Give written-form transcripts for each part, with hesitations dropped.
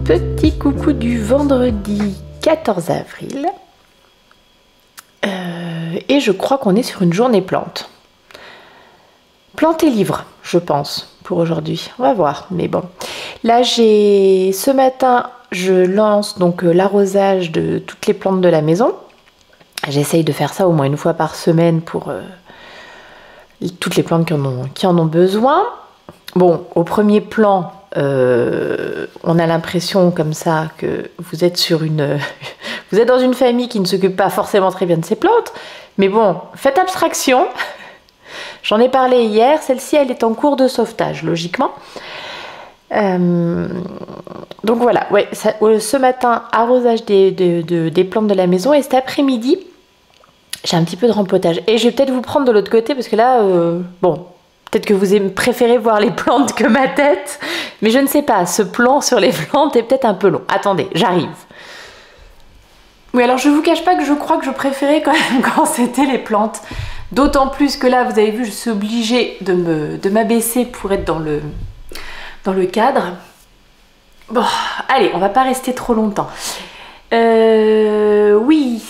Petit coucou du vendredi 14 avril. Et je crois qu'on est sur une journée plante. Plante et livre, je pense, pour aujourd'hui. On va voir, mais bon. Là, ce matin, je lance donc l'arrosage de toutes les plantes de la maison. J'essaye de faire ça au moins une fois par semaine pour toutes les plantes qui en ont besoin. Bon, au premier plan, on a l'impression comme ça que vous êtes vous êtes dans une famille qui ne s'occupe pas forcément très bien de ses plantes. Mais bon, faites abstraction. J'en ai parlé hier. Celle-ci, elle est en cours de sauvetage, logiquement. Donc voilà, ouais, ce matin, arrosage des plantes de la maison. Et cet après-midi, j'ai un petit peu de rempotage. Et je vais peut-être vous prendre de l'autre côté parce que là, bon, peut-être que vous préférez voir les plantes que ma tête. Mais je ne sais pas, ce plan sur les plantes est peut-être un peu long. Attendez, j'arrive. Oui, alors je vous cache pas que je crois que je préférais quand même quand c'était les plantes. D'autant plus que là, vous avez vu, je suis obligée de m'abaisser pour être dans le cadre. Bon, allez, on va pas rester trop longtemps. Oui,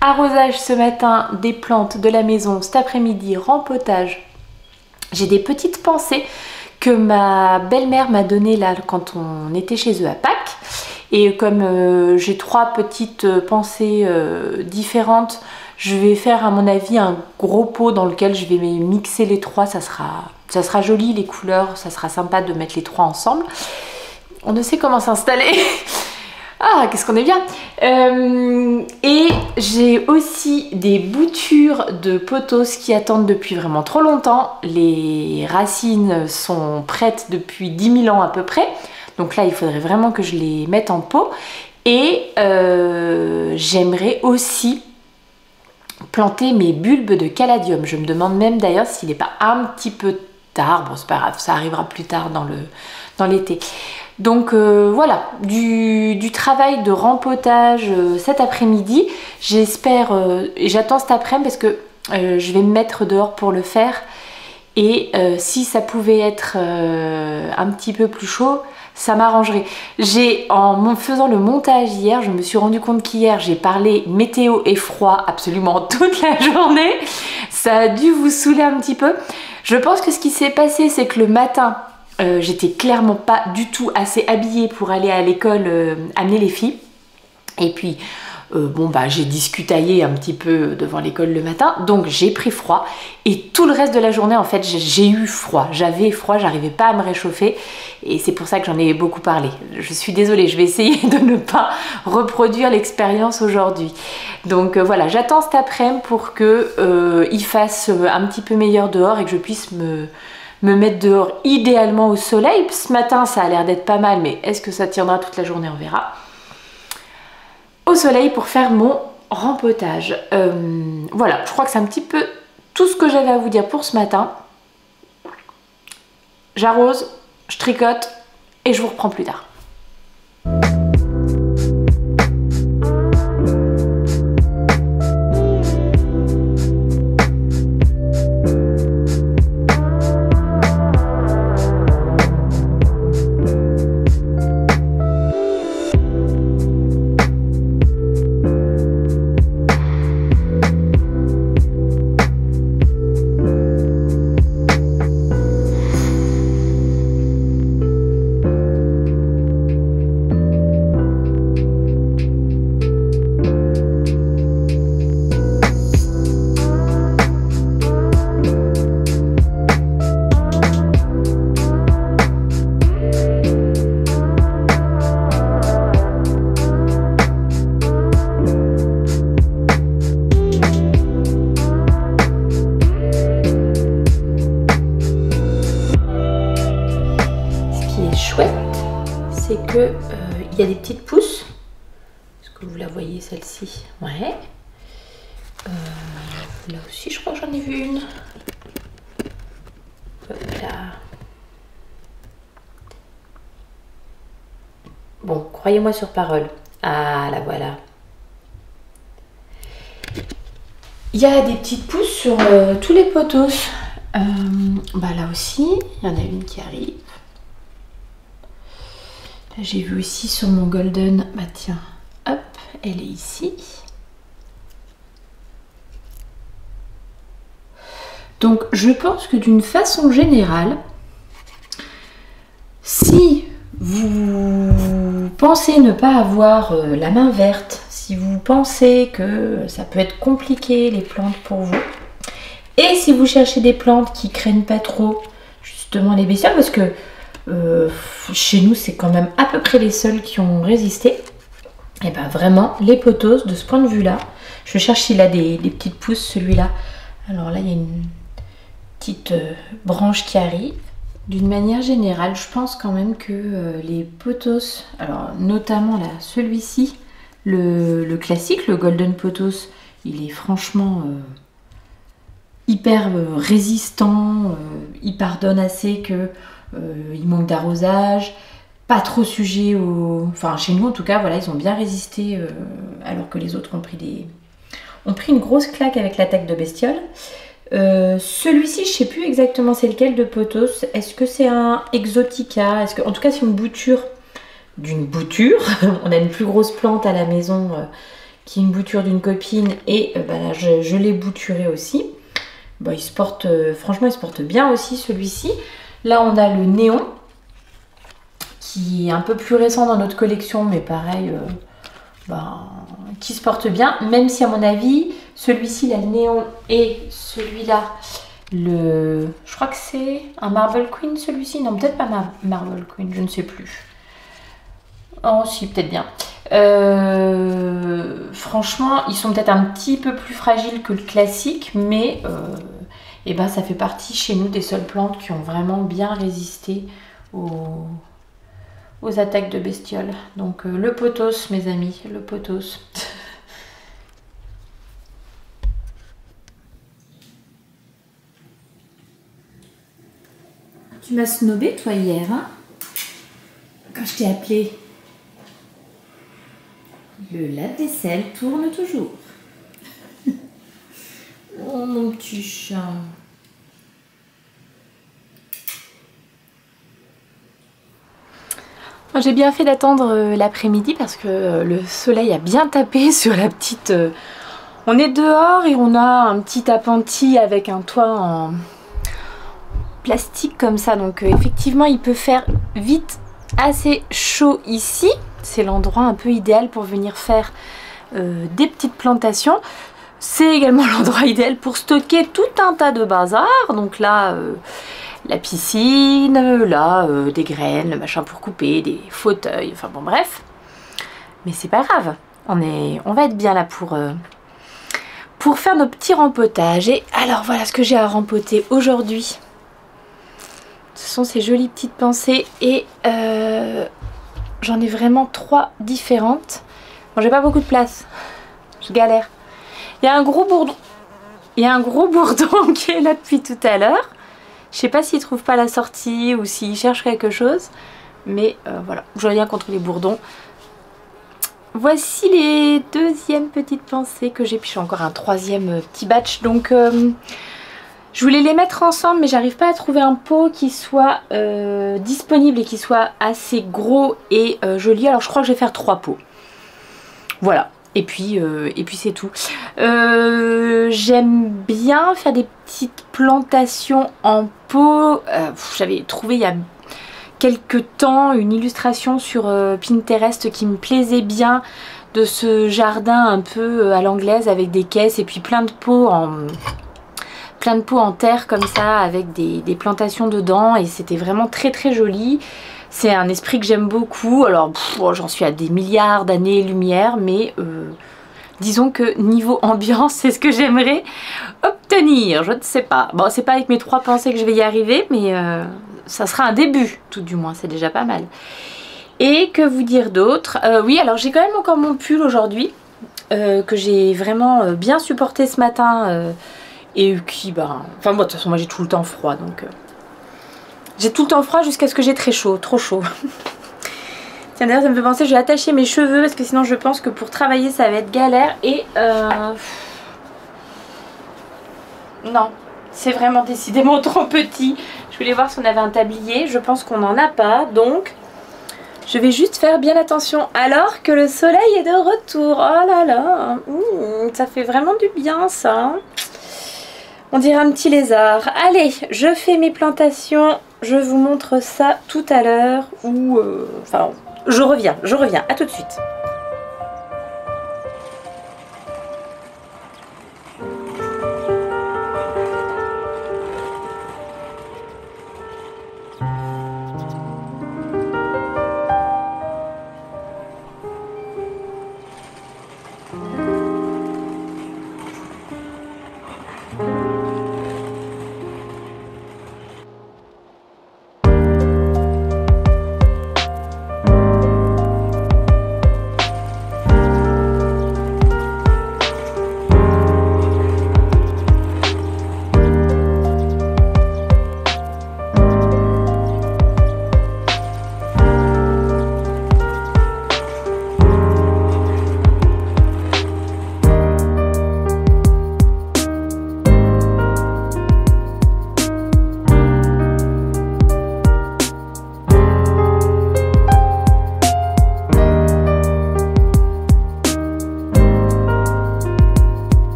arrosage ce matin des plantes de la maison, cet après-midi, rempotage. J'ai des petites pensées que ma belle-mère m'a données là quand on était chez eux à Pâques. Et comme j'ai trois petites pensées différentes, je vais faire à mon avis un gros pot dans lequel je vais mixer les trois. Ça sera joli les couleurs, ça sera sympa de mettre les trois ensemble. On ne sait comment s'installer. Ah, qu'est-ce qu'on est bien. Et j'ai aussi des boutures de pothos qui attendent depuis vraiment trop longtemps. Les racines sont prêtes depuis 10 000 ans à peu près. Donc là, il faudrait vraiment que je les mette en pot. Et j'aimerais aussi planter mes bulbes de caladium. Je me demande même d'ailleurs s'il n'est pas un petit peu tard. Bon, c'est pas grave, ça arrivera plus tard dans l'été. Donc voilà, du travail de rempotage cet après-midi. J'espère, et j'attends cet après-midi parce que je vais me mettre dehors pour le faire. Et si ça pouvait être un petit peu plus chaud, ça m'arrangerait. En faisant le montage hier, je me suis rendu compte qu'hier, j'ai parlé météo et froid absolument toute la journée. Ça a dû vous saouler un petit peu. Je pense que ce qui s'est passé, c'est que le matin, j'étais clairement pas du tout assez habillée pour aller à l'école amener les filles. Et puis, bon bah j'ai discutaillé un petit peu devant l'école le matin, donc j'ai pris froid. Et tout le reste de la journée, en fait, j'ai eu froid. J'avais froid, j'arrivais pas à me réchauffer. Et c'est pour ça que j'en ai beaucoup parlé. Je suis désolée, je vais essayer de ne pas reproduire l'expérience aujourd'hui. Donc voilà, j'attends cet après-midi pour qu'il fasse un petit peu meilleur dehors et que je puisse me mettre dehors idéalement au soleil. Ce matin, ça a l'air d'être pas mal, mais est-ce que ça tiendra toute la journée? On verra. Au soleil pour faire mon rempotage. Voilà, je crois que c'est un petit peu tout ce que j'avais à vous dire pour ce matin. J'arrose, je tricote et je vous reprends plus tard. C'est que il y a des petites pousses. Est-ce que vous la voyez celle-ci? Ouais. Là aussi, je crois que j'en ai vu une. Hop là. Bon, croyez-moi sur parole. Ah, la voilà. Il y a des petites pousses sur tous les pothos. Bah là aussi, il y en a une qui arrive. J'ai vu aussi sur mon golden, bah tiens, hop, elle est ici. Donc je pense que d'une façon générale, si vous pensez ne pas avoir la main verte, si vous pensez que ça peut être compliqué les plantes pour vous, et si vous cherchez des plantes qui craignent pas trop justement les bestioles, parce que chez nous c'est quand même à peu près les seuls qui ont résisté, et ben vraiment les pothos de ce point de vue là, je cherche s'il a des petites pousses celui-là. Alors là il y a une petite branche qui arrive. D'une manière générale, je pense quand même que les pothos, alors notamment là celui-ci, le classique, le golden pothos, il est franchement hyper résistant, il pardonne assez que il manque d'arrosage, pas trop sujet au... Enfin chez nous en tout cas, voilà, ils ont bien résisté alors que les autres ont pris une grosse claque avec l'attaque de bestiole. Celui-ci, je sais plus exactement c'est lequel de pothos. Est-ce que c'est un exotica? Est-ce que, en tout cas, c'est une bouture d'une bouture. On a une plus grosse plante à la maison qui est une bouture d'une copine et là, je l'ai bouturé aussi. Bon, il se porte, franchement, il se porte bien aussi celui-ci. Là, on a le néon qui est un peu plus récent dans notre collection, mais pareil, qui se porte bien, même si à mon avis celui-ci là, le néon, et celui-là je crois que c'est un Marble Queen celui-ci, non peut-être pas Marble Queen, je ne sais plus. Oh si, peut-être bien. Franchement ils sont peut-être un petit peu plus fragiles que le classique, mais ça fait partie chez nous des seules plantes qui ont vraiment bien résisté aux attaques de bestioles. Donc le pothos mes amis, le pothos. Tu m'as snobé toi hier, hein, quand je t'ai appelé. Le lave-vaisselle tourne toujours. Oh mon petit chat. J'ai bien fait d'attendre l'après-midi parce que le soleil a bien tapé sur la petite... On est dehors et on a un petit appentis avec un toit en plastique comme ça. Donc effectivement il peut faire vite assez chaud ici. C'est l'endroit un peu idéal pour venir faire des petites plantations. C'est également l'endroit idéal pour stocker tout un tas de bazar. Donc là... la piscine, là, des graines, le machin pour couper, des fauteuils, enfin bon bref. Mais c'est pas grave, on va être bien là pour faire nos petits rempotages. Et alors voilà ce que j'ai à rempoter aujourd'hui. Ce sont ces jolies petites pensées et j'en ai vraiment 3 différentes. Bon, j'ai pas beaucoup de place, je galère. Il y a un gros bourdon, qui est là depuis tout à l'heure. Je sais pas s'il trouve pas la sortie ou s'il cherche quelque chose. Mais voilà, je rien contre les bourdons. Voici les deuxièmes petites pensées que j'ai. Puis j'ai encore un troisième petit batch. Donc je voulais les mettre ensemble, mais j'arrive pas à trouver un pot qui soit disponible et qui soit assez gros et joli. Alors je crois que je vais faire 3 pots. Voilà. Et puis c'est tout. J'aime bien faire des petites plantations en pot. J'avais trouvé il y a quelques temps une illustration sur Pinterest qui me plaisait bien, de ce jardin un peu à l'anglaise avec des caisses et puis plein de pots en terre comme ça avec des plantations dedans, et c'était vraiment très très joli. C'est un esprit que j'aime beaucoup. Alors j'en suis à des milliards d'années-lumière, mais disons que niveau ambiance, c'est ce que j'aimerais obtenir. Je ne sais pas. Bon, c'est pas avec mes 3 pensées que je vais y arriver, mais ça sera un début, tout du moins, c'est déjà pas mal. Et que vous dire d'autre? Oui, alors j'ai quand même encore mon pull aujourd'hui, que j'ai vraiment bien supporté ce matin, et qui, enfin moi de toute façon, moi j'ai tout le temps froid, donc... J'ai tout le temps froid jusqu'à ce que j'ai très chaud, trop chaud. Tiens, d'ailleurs ça me fait penser, je vais attacher mes cheveux parce que sinon je pense que pour travailler ça va être galère. Et non, c'est vraiment décidément trop petit. Je voulais voir si on avait un tablier, je pense qu'on n'en a pas. Donc Je vais juste faire bien attention alors que le soleil est de retour. Oh là là, ça fait vraiment du bien ça. On dirait un petit lézard. Allez, je fais mes plantations. Je vous montre ça tout à l'heure. Ou enfin, je reviens. À tout de suite.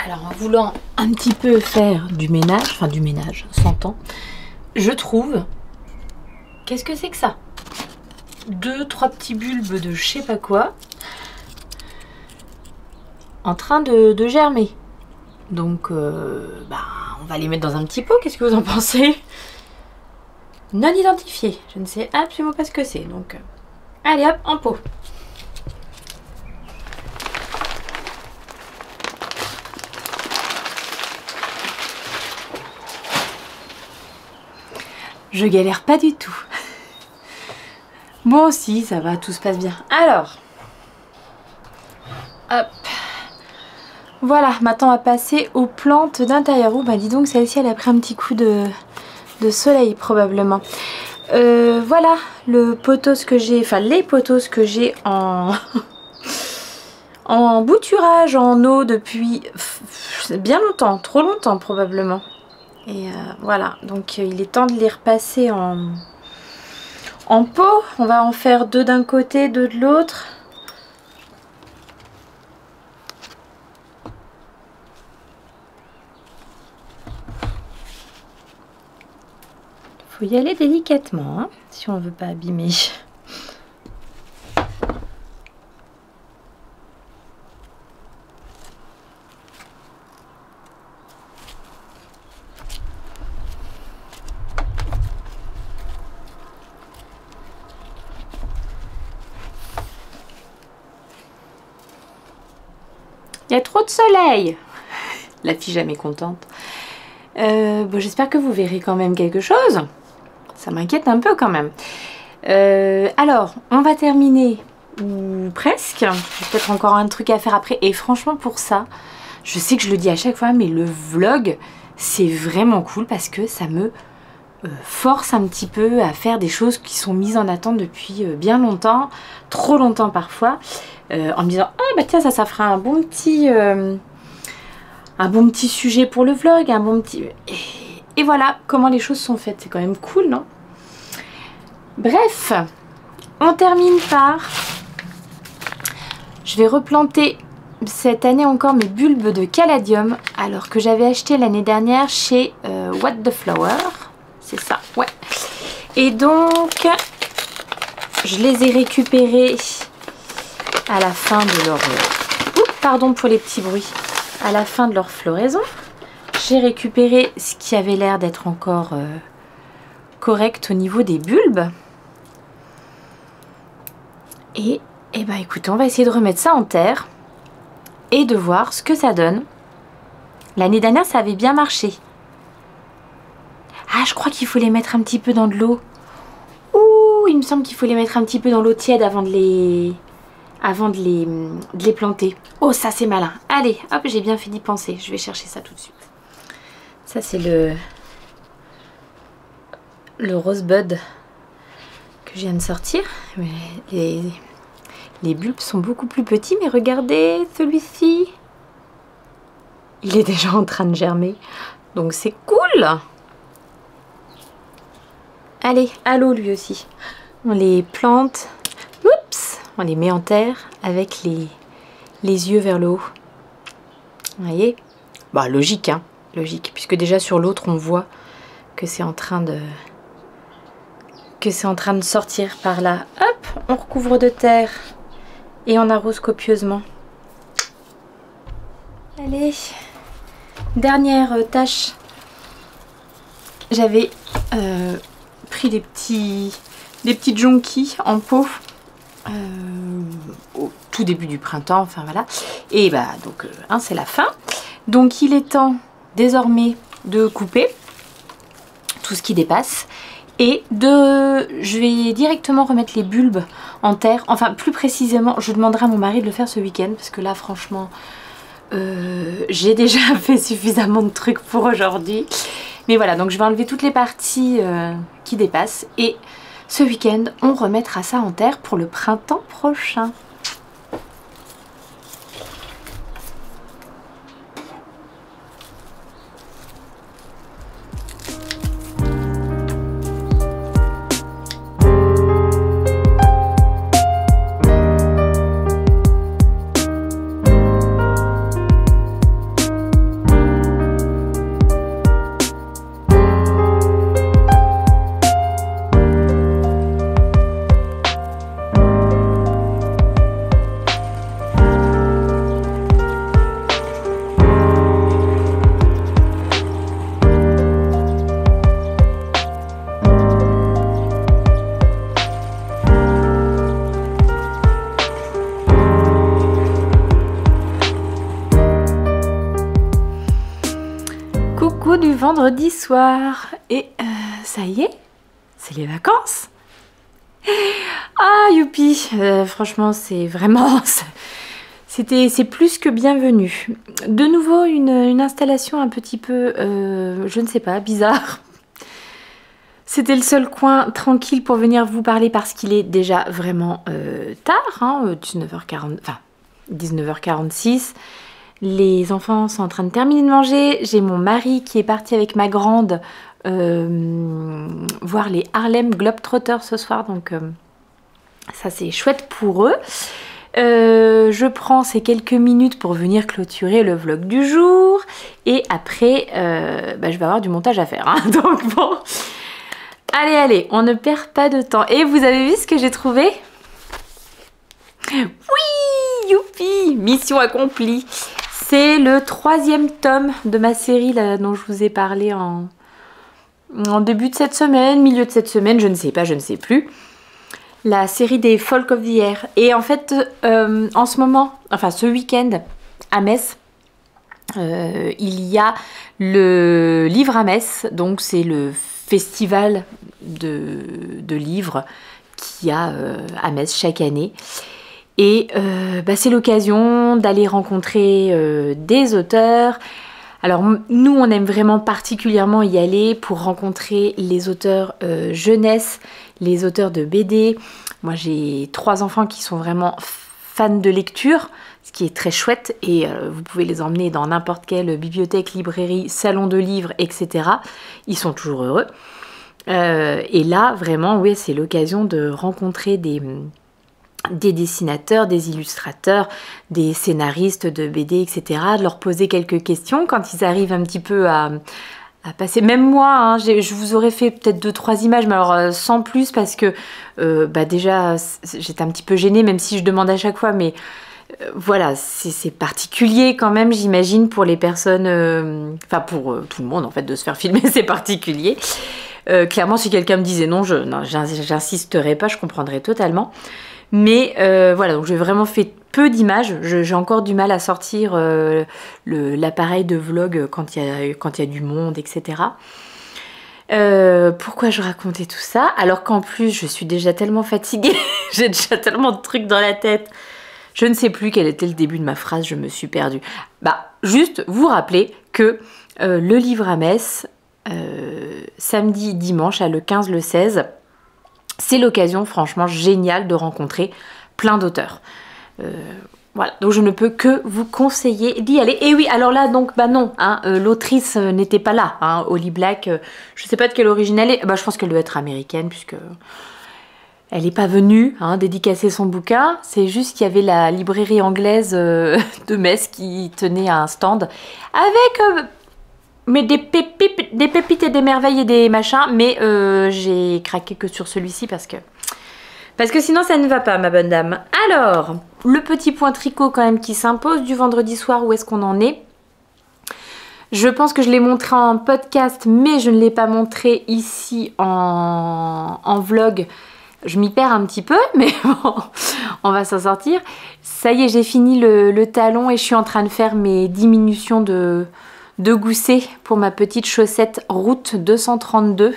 Alors en voulant un petit peu faire du ménage, enfin du ménage, s'entend, je trouve... Qu'est-ce que c'est que ça? 2-3 petits bulbes de je sais pas quoi en train de germer. Donc on va les mettre dans un petit pot, qu'est-ce que vous en pensez? Non identifié, je ne sais absolument pas ce que c'est. Donc allez hop, en pot. Je galère pas du tout. Moi aussi, ça va, tout se passe bien. Alors, hop. Voilà, maintenant on va passer aux plantes d'intérieur. Oh bah dis donc, celle-ci elle a pris un petit coup de soleil probablement. Voilà le potos que j'ai, enfin les potos que j'ai en en bouturage en eau depuis bien longtemps, trop longtemps probablement. Et voilà, donc il est temps de les repasser en pot. On va en faire 2 d'un côté, 2 de l'autre. Faut y aller délicatement, hein, si on veut pas abîmer. Il y a trop de soleil. La fille jamais contente. Bon, j'espère que vous verrez quand même quelque chose. Ça m'inquiète un peu quand même. Alors, on va terminer, ou presque. J'ai peut-être encore un truc à faire après. Et franchement, pour ça, je sais que je le dis à chaque fois, mais le vlog, c'est vraiment cool parce que ça me force un petit peu à faire des choses qui sont mises en attente depuis bien longtemps, trop longtemps parfois. En me disant ah bah tiens ça fera un bon petit sujet pour le vlog, un bon petit et voilà comment les choses sont faites, c'est quand même cool, non? Bref, on termine par, je vais replanter cette année encore mes bulbes de caladium, alors que j'avais acheté l'année dernière chez What the Flower, c'est ça, ouais. Et donc je les ai récupérés à la fin de leur... pardon pour les petits bruits. À la fin de leur floraison, j'ai récupéré ce qui avait l'air d'être encore correct au niveau des bulbes. Et bah écoutez, on va essayer de remettre ça en terre et de voir ce que ça donne. L'année dernière, ça avait bien marché. Ah, je crois qu'il faut les mettre un petit peu dans de l'eau. Ouh, il me semble qu'il faut les mettre un petit peu dans l'eau tiède avant de les planter. Oh, ça c'est malin. Allez, hop, j'ai bien fait d'y penser. Je vais chercher ça tout de suite. Ça c'est le... le Rosebud que je viens de sortir. Mais les bulbes sont beaucoup plus petits, mais regardez celui-ci. Il est déjà en train de germer, donc c'est cool. Allez, à l'eau lui aussi. On les plante, oups, on les met en terre avec les yeux vers le haut. Vous voyez? Bah logique, hein, logique, puisque déjà sur l'autre on voit que c'est en train de sortir par là. Hop, on recouvre de terre et on arrose copieusement. Allez, dernière tâche. J'avais pris des petites jonquilles en pot au tout début du printemps, enfin voilà. Et bah donc hein, c'est la fin. Donc il est temps désormais de couper tout ce qui dépasse et je vais directement remettre les bulbes en terre. Enfin plus précisément, je demanderai à mon mari de le faire ce week-end parce que là franchement j'ai déjà fait suffisamment de trucs pour aujourd'hui. Mais voilà, donc je vais enlever toutes les parties qui dépassent et ce week-end on remettra ça en terre pour le printemps prochain. Du vendredi soir et ça y est, c'est les vacances. Ah youpi, franchement c'est vraiment c'est plus que bienvenu. De nouveau une installation un petit peu je ne sais pas, bizarre. C'était le seul coin tranquille pour venir vous parler parce qu'il est déjà vraiment tard, hein, 19h40, enfin 19h46. Les enfants sont en train de terminer de manger. J'ai mon mari qui est parti avec ma grande voir les Harlem Globetrotters ce soir. Donc ça c'est chouette pour eux. Je prends ces quelques minutes pour venir clôturer le vlog du jour. Et après, je vais avoir du montage à faire. Hein. Donc bon, allez, on ne perd pas de temps. Et vous avez vu ce que j'ai trouvé? Oui, youpi, mission accomplie. C'est le 3e tome de ma série là, dont je vous ai parlé en début de cette semaine, milieu de cette semaine, je ne sais plus. La série des Folk of the Air. Et en fait, en ce moment, enfin ce week-end, à Metz, il y a le Livre à Metz. Donc c'est le festival de livres qu'il y a à Metz chaque année. Et c'est l'occasion d'aller rencontrer des auteurs. Alors nous, on aime vraiment particulièrement y aller pour rencontrer les auteurs jeunesse, les auteurs de BD. Moi, j'ai 3 enfants qui sont vraiment fans de lecture, ce qui est très chouette. Et vous pouvez les emmener dans n'importe quelle bibliothèque, librairie, salon de livres, etc. Ils sont toujours heureux. Et là, vraiment, oui, c'est l'occasion de rencontrer des dessinateurs, des illustrateurs, des scénaristes de BD, etc. De leur poser quelques questions quand ils arrivent un petit peu à passer. Même moi, hein, je vous aurais fait peut-être 2-3 images, mais alors sans plus parce que déjà j'étais un petit peu gênée, même si je demande à chaque fois, mais voilà, c'est particulier quand même, j'imagine, pour les personnes, enfin pour tout le monde en fait, de se faire filmer, c'est particulier. Clairement, si quelqu'un me disait non, j'insisterais pas, je comprendrais totalement. Mais voilà, donc j'ai vraiment fait peu d'images. J'ai encore du mal à sortir l'appareil de vlog quand il y a du monde, etc. Pourquoi je racontais tout ça? Alors qu'en plus, je suis déjà tellement fatiguée. J'ai déjà tellement de trucs dans la tête. Je ne sais plus quel était le début de ma phrase, je me suis perdue. Juste vous rappeler que le Livre à Metz, samedi, dimanche, le 15, le 16. C'est l'occasion franchement géniale de rencontrer plein d'auteurs. Voilà, donc je ne peux que vous conseiller d'y aller. Et oui, alors là, donc, bah non, hein, l'autrice n'était pas là, hein, Holly Black. Je sais pas de quelle origine elle est. Bah, je pense qu'elle doit être américaine, puisque elle n'est pas venue hein, dédicacer son bouquin. C'est juste qu'il y avait la librairie anglaise de Metz qui tenait un stand avec mais des pépites et des merveilles et des machins. Mais j'ai craqué que sur celui-ci parce que sinon ça ne va pas, ma bonne dame. Alors, le petit point tricot quand même qui s'impose du vendredi soir, où est-ce qu'on en est? Je pense que je l'ai montré en podcast, mais je ne l'ai pas montré ici en vlog. Je m'y perds un petit peu, mais bon, on va s'en sortir. Ça y est, j'ai fini le talon et je suis en train de faire mes diminutions de gousset pour ma petite chaussette Route 232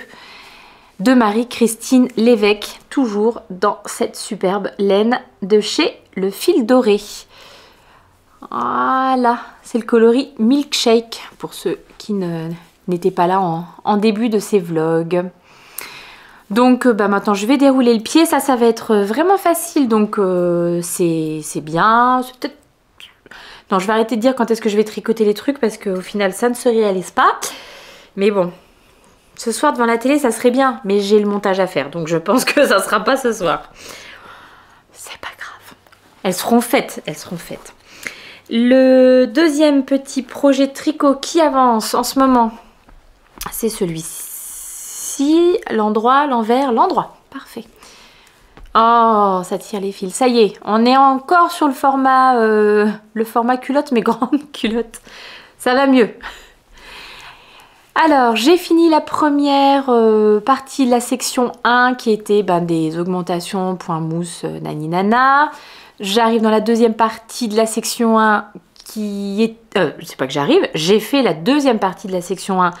de Marie-Christine Lévesque, toujours dans cette superbe laine de chez Le Fil Doré. Voilà, c'est le coloris Milkshake pour ceux qui n'étaient pas là en début de ces vlogs. Donc bah maintenant je vais dérouler le pied, ça va être vraiment facile, donc c'est bien. Peut-être... Non, je vais arrêter de dire quand est-ce que je vais tricoter les trucs parce qu'au final ça ne se réalise pas. Mais bon, ce soir devant la télé ça serait bien, mais j'ai le montage à faire, donc je pense que ça sera pas ce soir. C'est pas grave. Elles seront faites, elles seront faites. Le deuxième petit projet de tricot qui avance en ce moment, c'est celui-ci. L'endroit, l'envers, l'endroit. Parfait. Oh, ça tire les fils. Ça y est, on est encore sur le format culotte, mais grande culotte. Ça va mieux. Alors, j'ai fini la première partie de la section 1 qui était des augmentations, point mousse, nani nana. J'arrive dans la deuxième partie de la section 1 qui est... c'est pas que j'arrive, j'ai fait la deuxième partie de la section 1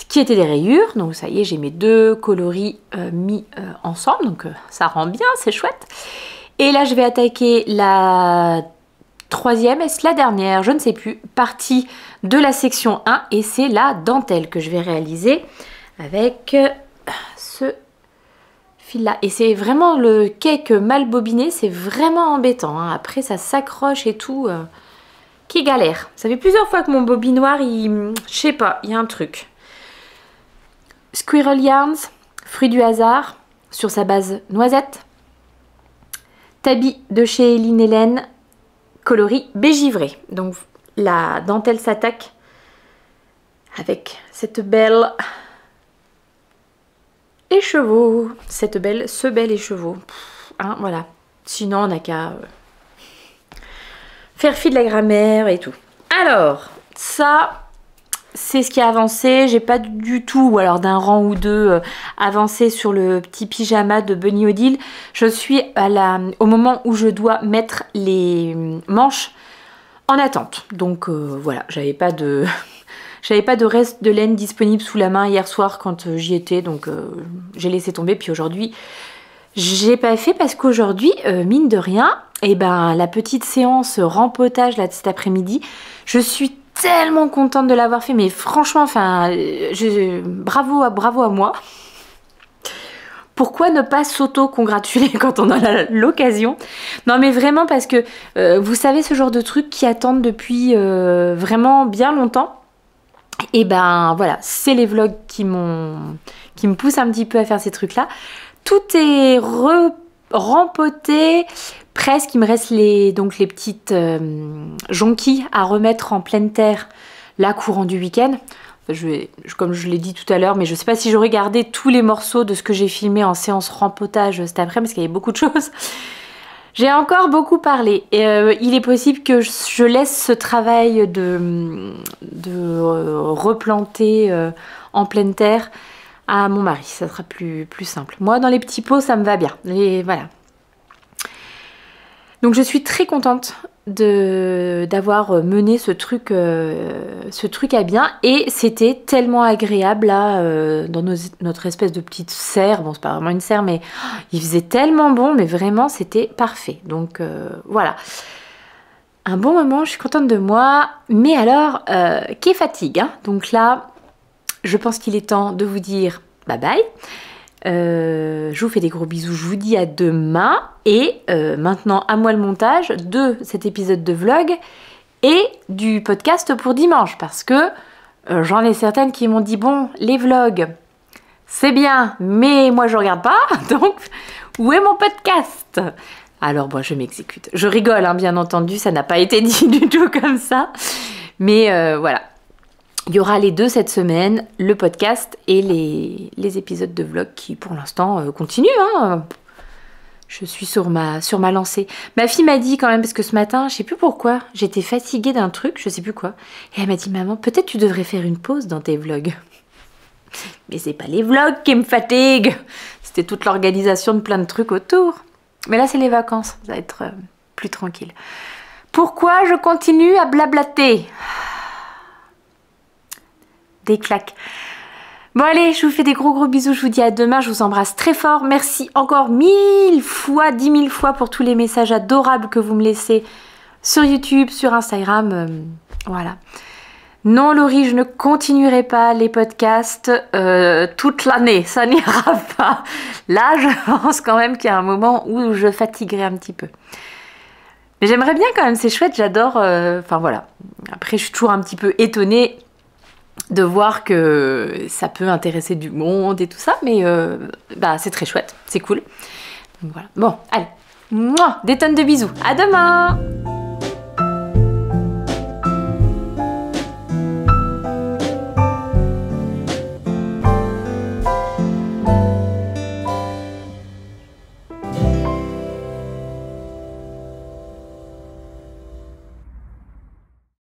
qui était des rayures. Donc ça y est, j'ai mes deux coloris mis ensemble, donc ça rend bien, c'est chouette. Et là, je vais attaquer la troisième, est-ce la dernière, je ne sais plus, partie de la section 1 et c'est la dentelle que je vais réaliser avec ce fil là. Et c'est vraiment le cake mal bobiné, c'est vraiment embêtant, hein. Après ça s'accroche et tout, qui galère. Ça fait plusieurs fois que mon bobinoir, je sais pas, il y a un truc. Squirrel Yarns, fruit du hasard, sur sa base noisette. Tabi de chez Eline Hélène, coloris beige-givré. Donc la dentelle s'attaque avec cette belle écheveau, ce bel écheveau. Hein, voilà. Sinon on n'a qu'à faire fi de la grammaire et tout. Alors ça, c'est ce qui a avancé. J'ai pas du tout, ou alors d'un rang ou deux, avancé sur le petit pyjama de Bunny Odile. Je suis au moment où je dois mettre les manches en attente. Donc voilà, j'avais pas de reste de laine disponible sous la main hier soir quand j'y étais, donc j'ai laissé tomber. Puis aujourd'hui, j'ai pas fait parce qu'aujourd'hui, mine de rien, et la petite séance rempotage là de cet après-midi, je suis tellement contente de l'avoir fait, mais franchement, enfin, bravo à moi. Pourquoi ne pas s'auto-congratuler quand on a l'occasion? Non mais vraiment parce que vous savez ce genre de trucs qui attendent depuis vraiment bien longtemps. Et voilà, c'est les vlogs qui me poussent un petit peu à faire ces trucs là. Tout est rempoté. Presque, il me reste les petites jonquilles à remettre en pleine terre là courant du week-end. Comme je l'ai dit tout à l'heure, mais je sais pas si j'aurais gardé tous les morceaux de ce que j'ai filmé en séance rempotage cet après, parce qu'il y avait beaucoup de choses. J'ai encore beaucoup parlé. Et, il est possible que je laisse ce travail de replanter en pleine terre à mon mari. Ça sera plus simple. Moi, dans les petits pots, ça me va bien. Et voilà. Donc je suis très contente d'avoir mené ce truc à bien, et c'était tellement agréable là dans notre espèce de petite serre. Bon, c'est pas vraiment une serre, mais il faisait tellement bon, mais vraiment c'était parfait. Donc voilà, un bon moment, je suis contente de moi. Mais alors, quelle fatigue, hein. Donc là, je pense qu'il est temps de vous dire bye bye. Je vous fais des gros bisous, je vous dis à demain. Et maintenant, à moi le montage de cet épisode de vlog et du podcast pour dimanche. Parce que j'en ai certaines qui m'ont dit, bon, les vlogs, c'est bien, mais moi je regarde pas. Donc, où est mon podcast? Alors, bon, je m'exécute. Je rigole, hein, bien entendu, ça n'a pas été dit du tout comme ça. Mais voilà. Il y aura les deux cette semaine, le podcast et les épisodes de vlog qui, pour l'instant, continuent. Hein. Je suis sur ma lancée. Ma fille m'a dit quand même, parce que ce matin, je sais plus pourquoi, j'étais fatiguée d'un truc, je sais plus quoi. Et elle m'a dit, maman, peut-être tu devrais faire une pause dans tes vlogs. Mais c'est pas les vlogs qui me fatiguent. C'était toute l'organisation de plein de trucs autour. Mais là, c'est les vacances, ça va être plus tranquille. Pourquoi je continue à blablater? Des claques. Bon allez, je vous fais des gros bisous, je vous dis à demain, je vous embrasse très fort. Merci encore 1000 fois, 10 000 fois pour tous les messages adorables que vous me laissez sur YouTube, sur Instagram. Voilà. Non Laurie, je ne continuerai pas les podcasts toute l'année, ça n'ira pas. Là, je pense quand même qu'il y a un moment où je fatiguerai un petit peu. Mais j'aimerais bien quand même, c'est chouette, j'adore. Enfin voilà. Après, je suis toujours un petit peu étonnée de voir que ça peut intéresser du monde et tout ça, mais bah, c'est très chouette, c'est cool. Donc, voilà. Bon, allez, des tonnes de bisous, à demain!